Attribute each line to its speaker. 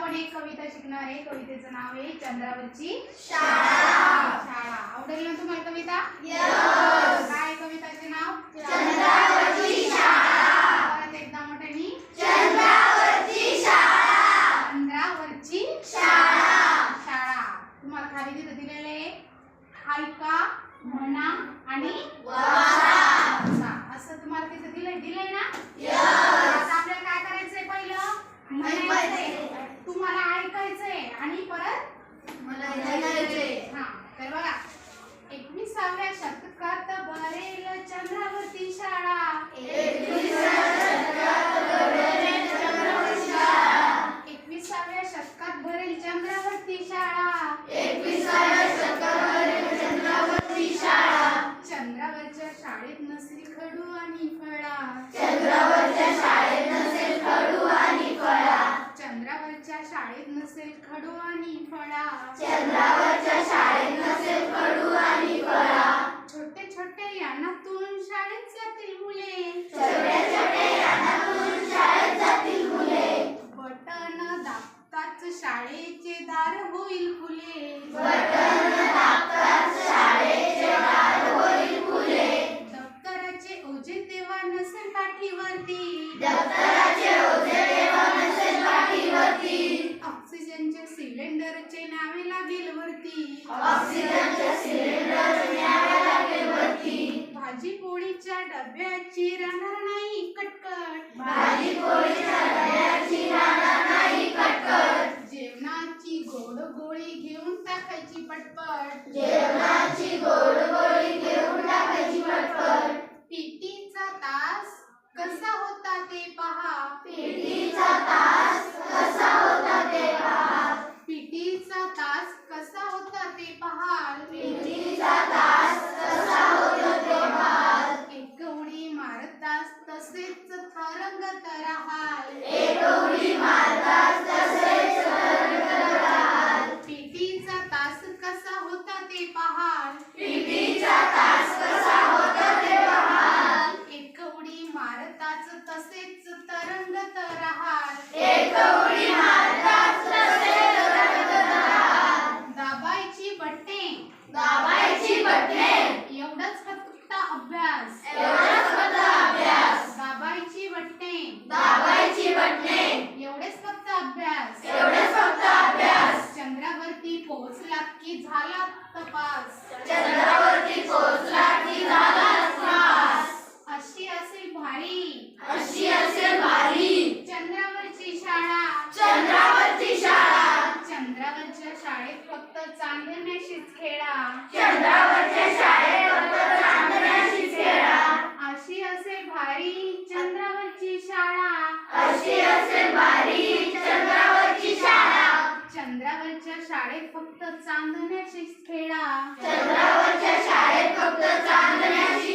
Speaker 1: आपण एक कविता शिकणार आहे. कवितेचं नाव आहे चंद्रावरची शाळा. शाळा आवडेल ना तुम्हाला कविता? काय कविताचे नाव? चंद्रावरची शाळा. परत एकदा मोठ्याने चंद्रावरची शाळा. चंद्रावरची शाळा. शाळा तुम्हाला खाली तिथे दिलेले आहे. ऐका, म्हणा आणि वाचा असं तुम्हाला तिथे दिलंय ना? आता आपल्याला काय करायचंय? पहिलं म्हणायचंय, तुम्हाला ऐकायचंय आणि परत म्हणायचंय. हा तर बघा, 21व्या शतकात भरेल चंद्रावरची शाळा. 21व्या शतकात भरेल चंद्रावरची शाळा. चंद्रावरच्या शाळेत नसेल खडू आणि फळा. चंद्रावरच्या शाळेत नसेल खडू आणि फळा. चंद्रावरच्या शाळेत नसेल खडू आणि फळा. चंद्रावरच्या शाळेत नसेल खडू आणि फळा. छोटे छोटे यानातून शाळेत जातील मुले. छोटे छोटे यानातून शाळेत जातील मुले. बटन दाबताच शाळेचे दार होईल खुले. बटन दाबताच शाळेचे दार होईल खुले. दप्तराचे ओझे तेव्हा नसेल पाठीवरती. दप्तराचे ओझे तेव्हा नसेल पाठीवरती. ऑक्सिजनचे सिलेंडरचे नावे लागेल वरती. ऑक्सिजनचे सिलेंडरचे नावे लागेल वरती. भाजी पोळीच्या डब्याची राहणार नाही कटकट. भाजी पोळीच्या डब्याची राहणार नाही कटकट. जेवणाची गोड गोळी घेऊन टाकायची पटपट. जेवणाची गोड गोळी घेऊन टाकायची पटपट. पीटीचा तास कसा होता ते पहा. पीटीचा तास कसा होता ते पहा. पीटीचा तास कसा होता ते पहाल. पीटीचा तास कसा होता ते पहाल. एक उडी मारतास तसेच तरंगत राहाल. एक उडी मारतास तसेच तरंगत राहाल. पीटीचा तास कसा होता ते पहाल. पीटीचा तास कसा होता ते पहाल. एक उडी मारताच तसेच तरंगत राहाल. एक उडी मारताच तसेच तरंगत राहाल. दाबायची बटणे. दाबायची बटणे. एवढंच फक्त अभ्यास. एवढंच फक्त अभ्यास. दाबायची बटणे. दाबायची बटणे. एवढेच फक्त अभ्यास. एवढेच फक्त अभ्यास. चंद्रावरती पोहोचला की झाला तपास. चंद्रावरती पोहोचला की झाला तपास. अशी असेल भारी. अशी असेल भारी. चंद्रावरची शाळा. चंद्रावरची शाळा. चंद्रावरच्या शाळेत फक्त चांदण्याशीच खेळा. चंद्रावरच्या शाळेत फक्त चांदण्याशीच खेळा. अशी असेल भारी चंद्रावरची शाळा. अशी असेल भारी चंद्रावरची शाळा. चंद्रावरच्या शाळेत फक्त चांदण्याशीच खेळा. चंद्रावरच्या शाळेत फक्त चांदण्याशीच